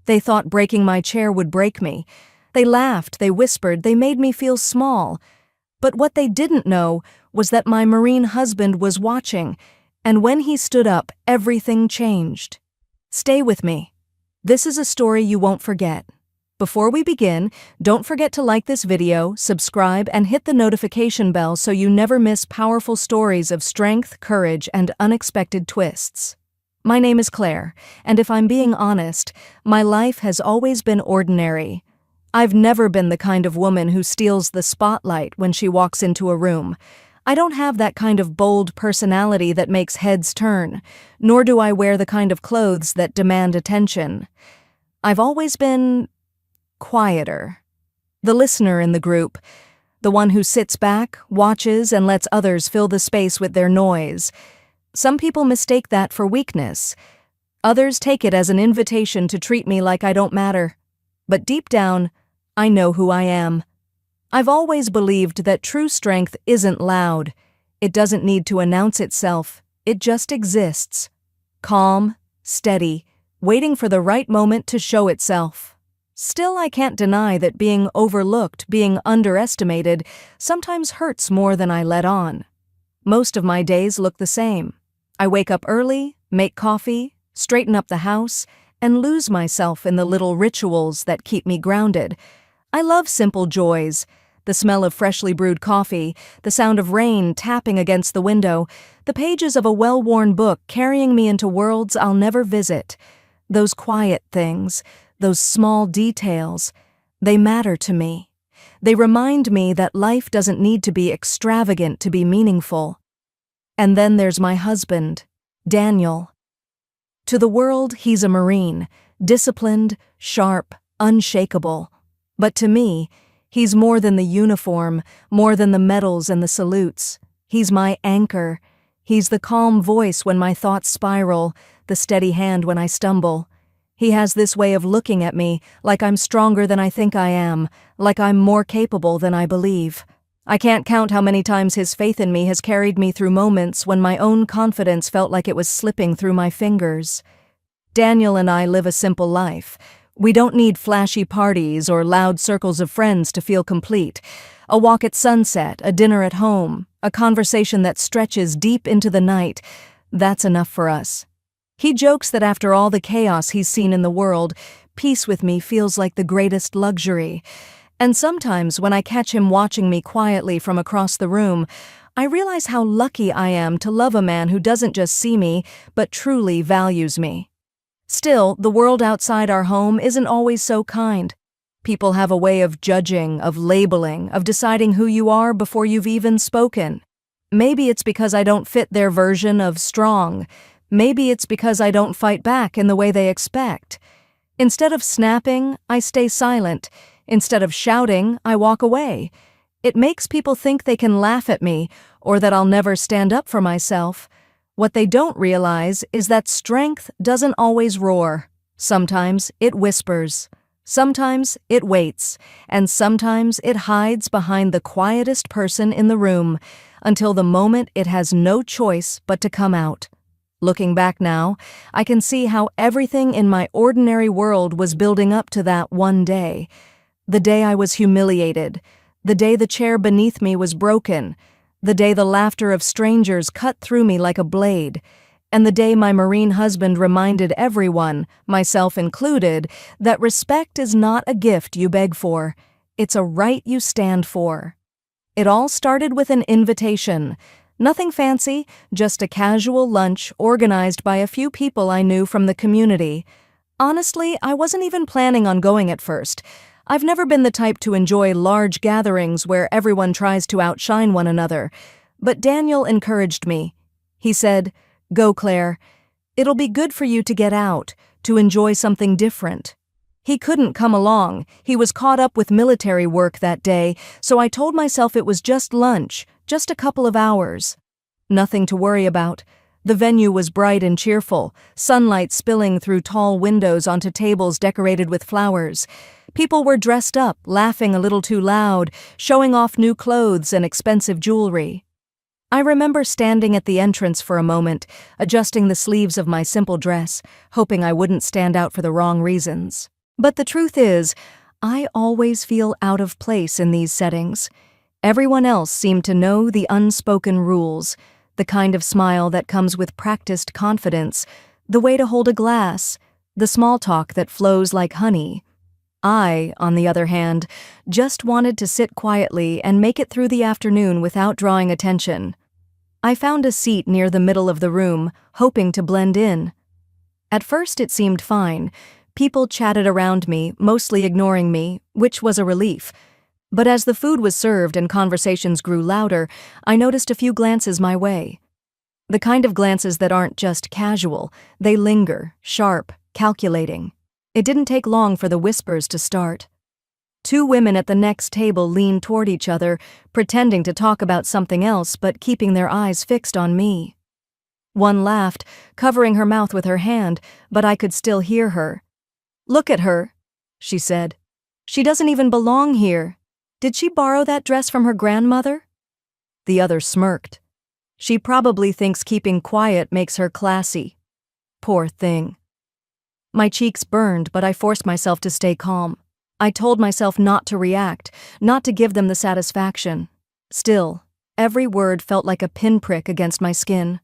They thought breaking my chair would break me. They laughed, they whispered, they made me feel small. But what they didn't know was that my Marine husband was watching, and when he stood up, everything changed. Stay with me. This is a story you won't forget. Before we begin, don't forget to like this video, subscribe, and hit the notification bell so you never miss powerful stories of strength, courage, and unexpected twists. My name is Claire, and if I'm being honest, my life has always been ordinary. I've never been the kind of woman who steals the spotlight when she walks into a room. I don't have that kind of bold personality that makes heads turn, nor do I wear the kind of clothes that demand attention. I've always been quieter. The listener in the group, the one who sits back, watches, and lets others fill the space with their noise. Some people mistake that for weakness. Others take it as an invitation to treat me like I don't matter. But deep down, I know who I am. I've always believed that true strength isn't loud. It doesn't need to announce itself. It just exists. Calm, steady, waiting for the right moment to show itself. Still, I can't deny that being overlooked, being underestimated, sometimes hurts more than I let on. Most of my days look the same. I wake up early, make coffee, straighten up the house, and lose myself in the little rituals that keep me grounded. I love simple joys. The smell of freshly brewed coffee, the sound of rain tapping against the window, the pages of a well-worn book carrying me into worlds I'll never visit. Those quiet things, those small details, they matter to me. They remind me that life doesn't need to be extravagant to be meaningful. And then there's my husband, Daniel. To the world, he's a Marine, disciplined, sharp, unshakable. But to me, he's more than the uniform, more than the medals and the salutes. He's my anchor. He's the calm voice when my thoughts spiral, the steady hand when I stumble. He has this way of looking at me, like I'm stronger than I think I am, like I'm more capable than I believe. I can't count how many times his faith in me has carried me through moments when my own confidence felt like it was slipping through my fingers. Daniel and I live a simple life. We don't need flashy parties or loud circles of friends to feel complete. A walk at sunset, a dinner at home, a conversation that stretches deep into the night, that's enough for us. He jokes that after all the chaos he's seen in the world, peace with me feels like the greatest luxury. And sometimes when I catch him watching me quietly from across the room, I realize how lucky I am to love a man who doesn't just see me, but truly values me. Still, the world outside our home isn't always so kind. People have a way of judging, of labeling, of deciding who you are before you've even spoken. Maybe it's because I don't fit their version of strong. Maybe it's because I don't fight back in the way they expect. Instead of snapping, I stay silent. Instead of shouting, I walk away. It makes people think they can laugh at me, or that I'll never stand up for myself. What they don't realize is that strength doesn't always roar. Sometimes it whispers. Sometimes it waits. And sometimes it hides behind the quietest person in the room, until the moment it has no choice but to come out. Looking back now, I can see how everything in my ordinary world was building up to that one day. The day I was humiliated, the day the chair beneath me was broken, the day the laughter of strangers cut through me like a blade, and the day my Marine husband reminded everyone, myself included, that respect is not a gift you beg for, it's a right you stand for. It all started with an invitation. Nothing fancy, just a casual lunch organized by a few people I knew from the community. Honestly, I wasn't even planning on going at first. I've never been the type to enjoy large gatherings where everyone tries to outshine one another. But Daniel encouraged me. He said, "Go, Claire. It'll be good for you to get out, to enjoy something different." He couldn't come along. He was caught up with military work that day, so I told myself it was just lunch, just a couple of hours. Nothing to worry about. The venue was bright and cheerful, sunlight spilling through tall windows onto tables decorated with flowers. People were dressed up, laughing a little too loud, showing off new clothes and expensive jewelry. I remember standing at the entrance for a moment, adjusting the sleeves of my simple dress, hoping I wouldn't stand out for the wrong reasons. But the truth is, I always feel out of place in these settings. Everyone else seemed to know the unspoken rules, the kind of smile that comes with practiced confidence, the way to hold a glass, the small talk that flows like honey. I, on the other hand, just wanted to sit quietly and make it through the afternoon without drawing attention. I found a seat near the middle of the room, hoping to blend in. At first it seemed fine. People chatted around me, mostly ignoring me, which was a relief. But as the food was served and conversations grew louder, I noticed a few glances my way. The kind of glances that aren't just casual, they linger, sharp, calculating. It didn't take long for the whispers to start. Two women at the next table leaned toward each other, pretending to talk about something else but keeping their eyes fixed on me. One laughed, covering her mouth with her hand, but I could still hear her. "Look at her," she said. "She doesn't even belong here. Did she borrow that dress from her grandmother?" The other smirked. "She probably thinks keeping quiet makes her classy. Poor thing." My cheeks burned, but I forced myself to stay calm. I told myself not to react, not to give them the satisfaction. Still, every word felt like a pinprick against my skin.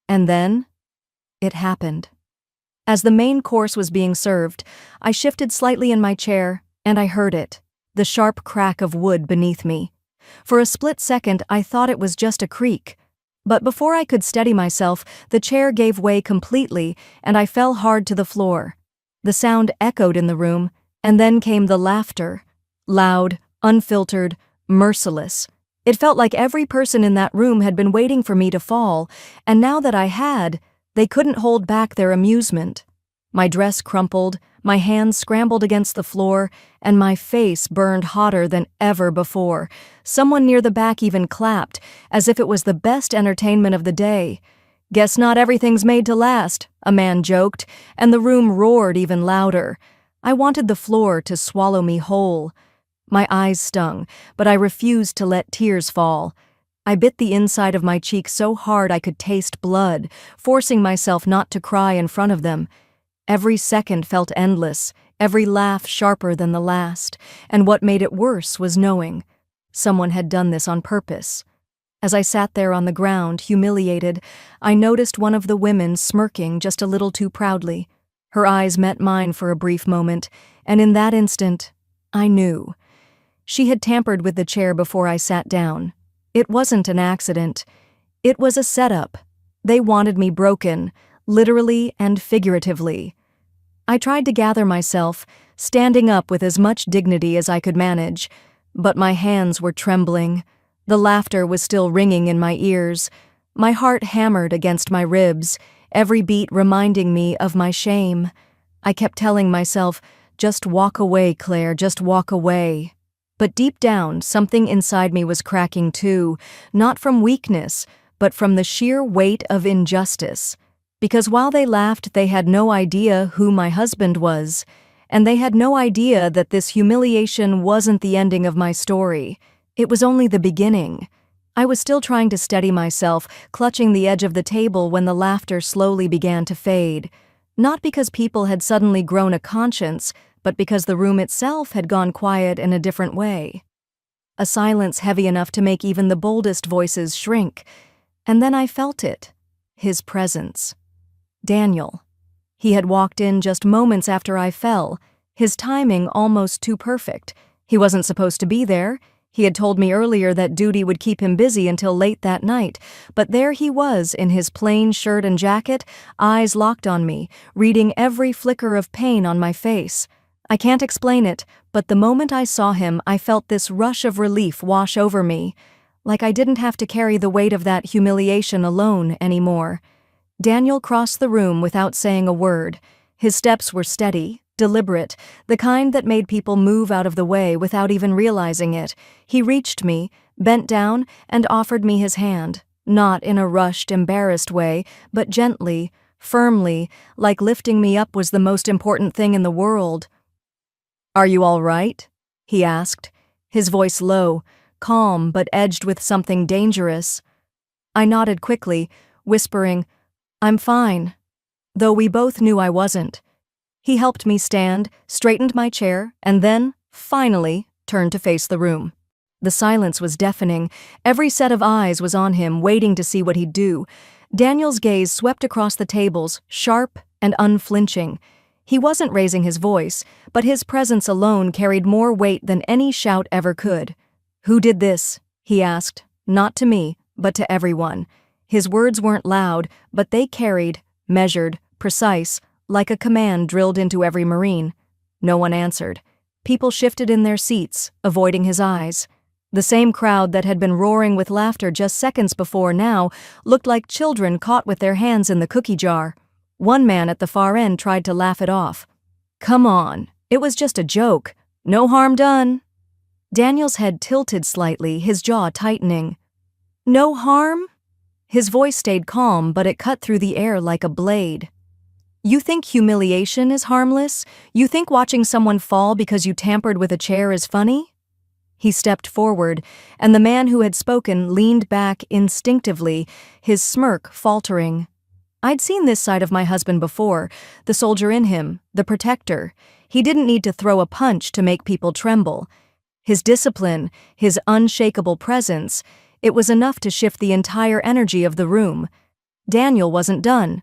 And then, it happened. As the main course was being served, I shifted slightly in my chair, and I heard it, the sharp crack of wood beneath me. For a split second, I thought it was just a creak. But before I could steady myself, the chair gave way completely, and I fell hard to the floor. The sound echoed in the room, and then came the laughter. Loud, unfiltered, merciless. It felt like every person in that room had been waiting for me to fall, and now that I had, they couldn't hold back their amusement. My dress crumpled, my hands scrambled against the floor, and my face burned hotter than ever before. Someone near the back even clapped, as if it was the best entertainment of the day. "Guess not everything's made to last," a man joked, and the room roared even louder. I wanted the floor to swallow me whole. My eyes stung, but I refused to let tears fall. I bit the inside of my cheek so hard I could taste blood, forcing myself not to cry in front of them. Every second felt endless, every laugh sharper than the last, and what made it worse was knowing someone had done this on purpose. As I sat there on the ground, humiliated, I noticed one of the women smirking just a little too proudly. Her eyes met mine for a brief moment, and in that instant, I knew. She had tampered with the chair before I sat down. It wasn't an accident. It was a setup. They wanted me broken, literally and figuratively. I tried to gather myself, standing up with as much dignity as I could manage, but my hands were trembling. The laughter was still ringing in my ears. My heart hammered against my ribs, every beat reminding me of my shame. I kept telling myself, "Just walk away, Claire, just walk away." But deep down, something inside me was cracking too, not from weakness, but from the sheer weight of injustice. Because while they laughed, they had no idea who my husband was, and they had no idea that this humiliation wasn't the ending of my story. It was only the beginning. I was still trying to steady myself, clutching the edge of the table when the laughter slowly began to fade. Not because people had suddenly grown a conscience, but because the room itself had gone quiet in a different way. A silence heavy enough to make even the boldest voices shrink. And then I felt it. His presence. Daniel. He had walked in just moments after I fell, his timing almost too perfect. He wasn't supposed to be there. He had told me earlier that duty would keep him busy until late that night, but there he was in his plain shirt and jacket, eyes locked on me, reading every flicker of pain on my face. I can't explain it, but the moment I saw him, I felt this rush of relief wash over me, like I didn't have to carry the weight of that humiliation alone anymore. Daniel crossed the room without saying a word. His steps were steady, deliberate, the kind that made people move out of the way without even realizing it. He reached me, bent down, and offered me his hand, not in a rushed, embarrassed way, but gently, firmly, like lifting me up was the most important thing in the world. "Are you all right?" he asked, his voice low, calm but edged with something dangerous. I nodded quickly, whispering, "I'm fine," though we both knew I wasn't. He helped me stand, straightened my chair, and then, finally, turned to face the room. The silence was deafening. Every set of eyes was on him, waiting to see what he'd do. Daniel's gaze swept across the tables, sharp and unflinching. He wasn't raising his voice, but his presence alone carried more weight than any shout ever could. "Who did this?" he asked, not to me, but to everyone. His words weren't loud, but they carried, measured, precise, like a command drilled into every Marine. No one answered. People shifted in their seats, avoiding his eyes. The same crowd that had been roaring with laughter just seconds before now looked like children caught with their hands in the cookie jar. One man at the far end tried to laugh it off. "Come on, it was just a joke. No harm done." Daniel's head tilted slightly, his jaw tightening. "No harm?" His voice stayed calm, but it cut through the air like a blade. "You think humiliation is harmless? You think watching someone fall because you tampered with a chair is funny?" He stepped forward, and the man who had spoken leaned back instinctively, his smirk faltering. I'd seen this side of my husband before, the soldier in him, the protector. He didn't need to throw a punch to make people tremble. His discipline, his unshakable presence, it was enough to shift the entire energy of the room. Daniel wasn't done.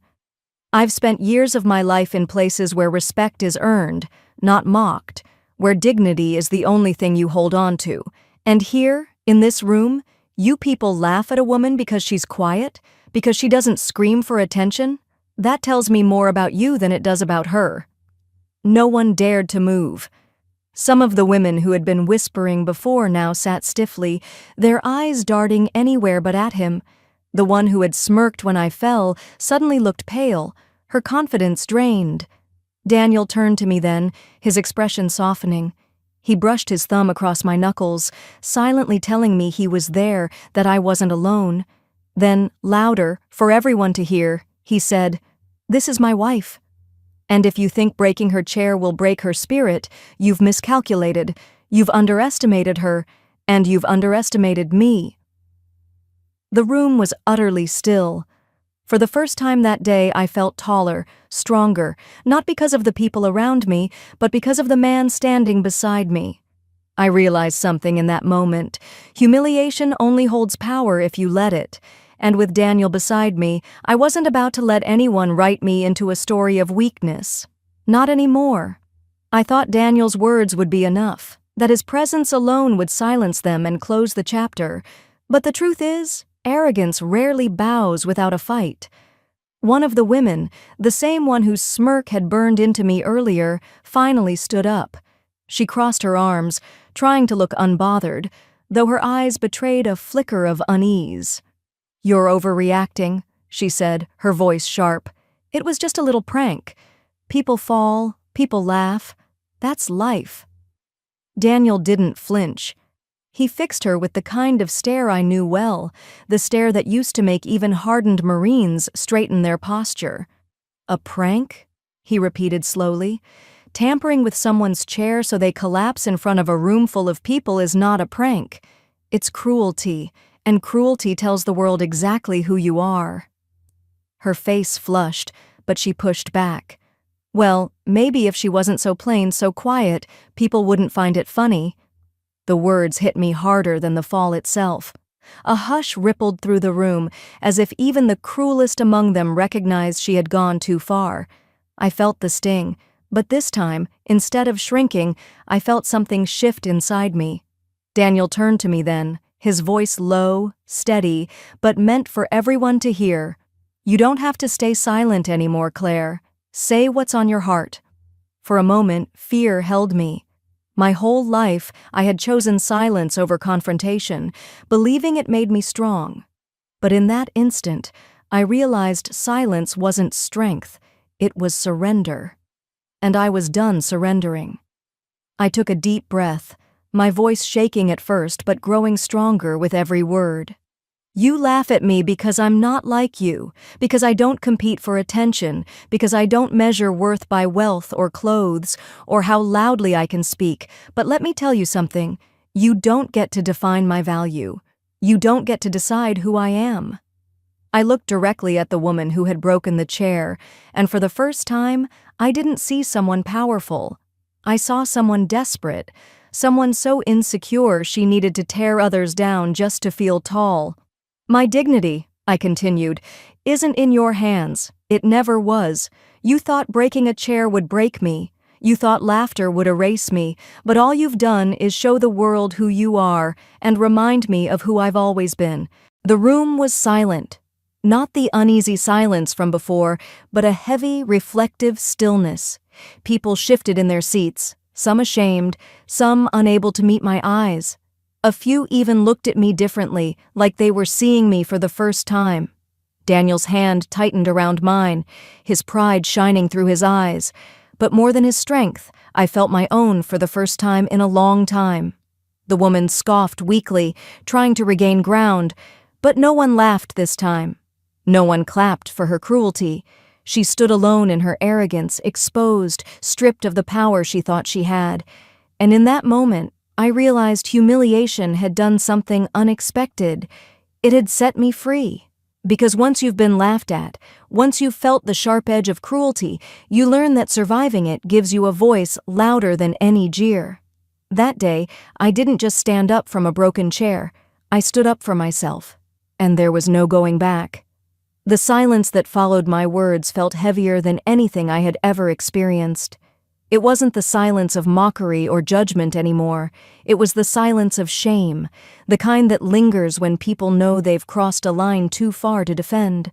"I've spent years of my life in places where respect is earned, not mocked, where dignity is the only thing you hold on to. And here, in this room, you people laugh at a woman because she's quiet, because she doesn't scream for attention? That tells me more about you than it does about her." No one dared to move. Some of the women who had been whispering before now sat stiffly, their eyes darting anywhere but at him. The one who had smirked when I fell suddenly looked pale, her confidence drained. Daniel turned to me then, his expression softening. He brushed his thumb across my knuckles, silently telling me he was there, that I wasn't alone. Then, louder, for everyone to hear, he said, "This is my wife. And if you think breaking her chair will break her spirit, you've miscalculated, you've underestimated her, and you've underestimated me." The room was utterly still. For the first time that day, I felt taller, stronger, not because of the people around me, but because of the man standing beside me. I realized something in that moment. Humiliation only holds power if you let it. And with Daniel beside me, I wasn't about to let anyone write me into a story of weakness. Not anymore. I thought Daniel's words would be enough, that his presence alone would silence them and close the chapter. But the truth is, arrogance rarely bows without a fight. One of the women, the same one whose smirk had burned into me earlier, finally stood up. She crossed her arms, trying to look unbothered, though her eyes betrayed a flicker of unease. "You're overreacting," she said, her voice sharp. "It was just a little prank. People fall, people laugh. That's life." Daniel didn't flinch. He fixed her with the kind of stare I knew well, the stare that used to make even hardened Marines straighten their posture. "A prank?" he repeated slowly. "Tampering with someone's chair so they collapse in front of a room full of people is not a prank. It's cruelty, and cruelty tells the world exactly who you are." Her face flushed, but she pushed back. Well, maybe if she wasn't so plain, so quiet, people wouldn't find it funny. The words hit me harder than the fall itself. A hush rippled through the room, as if even the cruelest among them recognized she had gone too far. I felt the sting, but this time, instead of shrinking, I felt something shift inside me. Daniel turned to me then, his voice low, steady, but meant for everyone to hear. "You don't have to stay silent anymore, Claire. Say what's on your heart." For a moment, fear held me. My whole life, I had chosen silence over confrontation, believing it made me strong. But in that instant, I realized silence wasn't strength, it was surrender. And I was done surrendering. I took a deep breath, my voice shaking at first but growing stronger with every word. "You laugh at me because I'm not like you, because I don't compete for attention, because I don't measure worth by wealth or clothes, or how loudly I can speak. But let me tell you something. You don't get to define my value. You don't get to decide who I am." I looked directly at the woman who had broken the chair, and for the first time, I didn't see someone powerful. I saw someone desperate, someone so insecure she needed to tear others down just to feel tall. My dignity, I continued, isn't in your hands. It never was. You thought breaking a chair would break me. You thought laughter would erase me, but all you've done is show the world who you are and remind me of who I've always been. The room was silent. Not the uneasy silence from before, but a heavy, reflective stillness. People shifted in their seats, some ashamed, some unable to meet my eyes. A few even looked at me differently, like they were seeing me for the first time. Daniel's hand tightened around mine, his pride shining through his eyes. But more than his strength, I felt my own for the first time in a long time. The woman scoffed weakly, trying to regain ground, but no one laughed this time. No one clapped for her cruelty. She stood alone in her arrogance, exposed, stripped of the power she thought she had. And in that moment, I realized humiliation had done something unexpected. It had set me free. Because once you've been laughed at, once you've felt the sharp edge of cruelty, you learn that surviving it gives you a voice louder than any jeer. That day, I didn't just stand up from a broken chair. I stood up for myself. And there was no going back. The silence that followed my words felt heavier than anything I had ever experienced. It wasn't the silence of mockery or judgment anymore. It was the silence of shame, the kind that lingers when people know they've crossed a line too far to defend.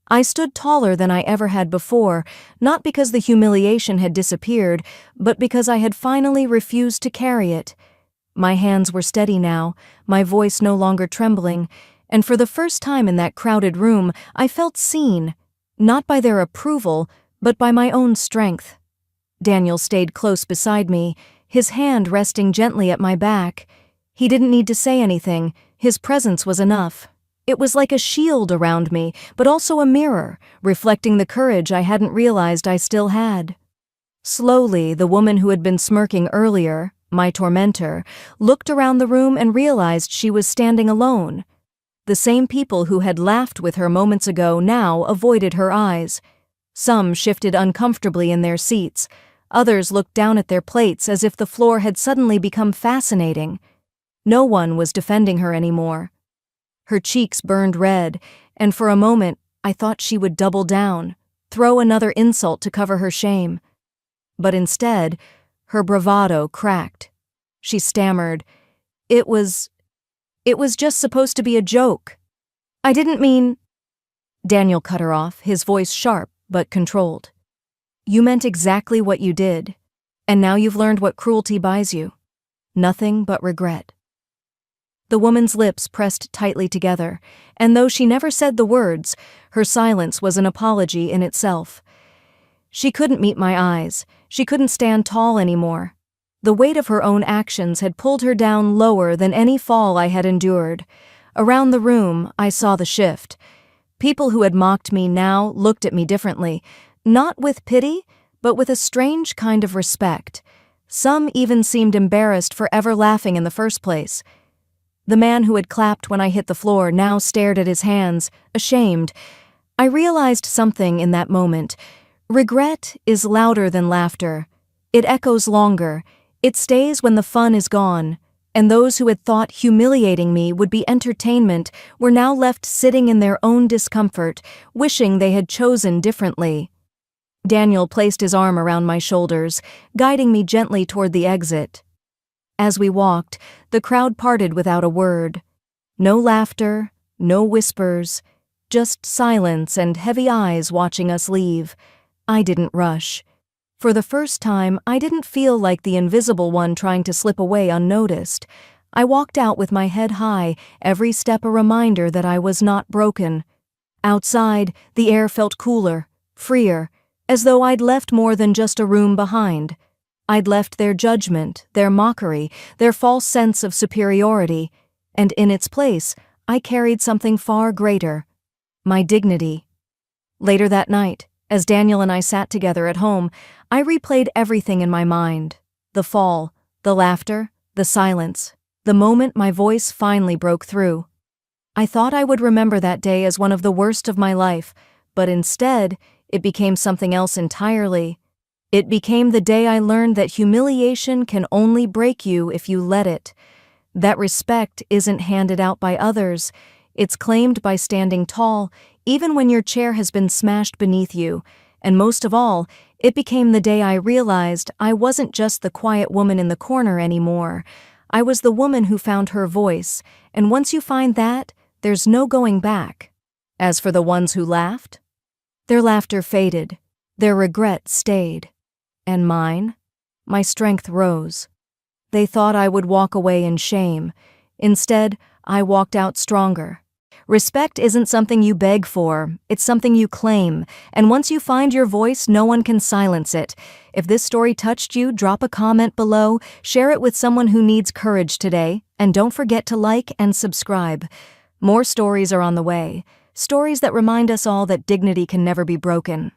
I stood taller than I ever had before, not because the humiliation had disappeared, but because I had finally refused to carry it. My hands were steady now, my voice no longer trembling, and for the first time in that crowded room, I felt seen, not by their approval, but by my own strength. Daniel stayed close beside me, his hand resting gently at my back. He didn't need to say anything, his presence was enough. It was like a shield around me, but also a mirror, reflecting the courage I hadn't realized I still had. Slowly, the woman who had been smirking earlier, my tormentor, looked around the room and realized she was standing alone. The same people who had laughed with her moments ago now avoided her eyes. Some shifted uncomfortably in their seats. Others looked down at their plates as if the floor had suddenly become fascinating. No one was defending her anymore. Her cheeks burned red, and for a moment I thought she would double down, throw another insult to cover her shame. But instead, her bravado cracked. She stammered, It was just supposed to be a joke. I didn't mean—" Daniel cut her off, his voice sharp but controlled. You meant exactly what you did, and now you've learned what cruelty buys you. Nothing but regret. The woman's lips pressed tightly together, and though she never said the words, her silence was an apology in itself. She couldn't meet my eyes. She couldn't stand tall anymore. The weight of her own actions had pulled her down lower than any fall I had endured. Around the room, I saw the shift. People who had mocked me now looked at me differently, not with pity, but with a strange kind of respect. Some even seemed embarrassed for ever laughing in the first place. The man who had clapped when I hit the floor now stared at his hands, ashamed. I realized something in that moment. Regret is louder than laughter. It echoes longer. It stays when the fun is gone. And those who had thought humiliating me would be entertainment were now left sitting in their own discomfort, wishing they had chosen differently. Daniel placed his arm around my shoulders, guiding me gently toward the exit. As we walked, the crowd parted without a word. No laughter, no whispers, just silence and heavy eyes watching us leave. I didn't rush. For the first time, I didn't feel like the invisible one trying to slip away unnoticed. I walked out with my head high, every step a reminder that I was not broken. Outside, the air felt cooler, freer, as though I'd left more than just a room behind. I'd left their judgment, their mockery, their false sense of superiority, and in its place, I carried something far greater, my dignity. Later that night, as Daniel and I sat together at home, I replayed everything in my mind. The fall, the laughter, the silence, the moment my voice finally broke through. I thought I would remember that day as one of the worst of my life, but instead, it became something else entirely. It became the day I learned that humiliation can only break you if you let it. That respect isn't handed out by others. It's claimed by standing tall, even when your chair has been smashed beneath you. And most of all, it became the day I realized I wasn't just the quiet woman in the corner anymore. I was the woman who found her voice, and once you find that, there's no going back. As for the ones who laughed, their laughter faded, their regret stayed. And mine? My strength rose. They thought I would walk away in shame. Instead, I walked out stronger. Respect isn't something you beg for, it's something you claim, and once you find your voice, no one can silence it. If this story touched you, drop a comment below, share it with someone who needs courage today, and don't forget to like and subscribe. More stories are on the way, stories that remind us all that dignity can never be broken.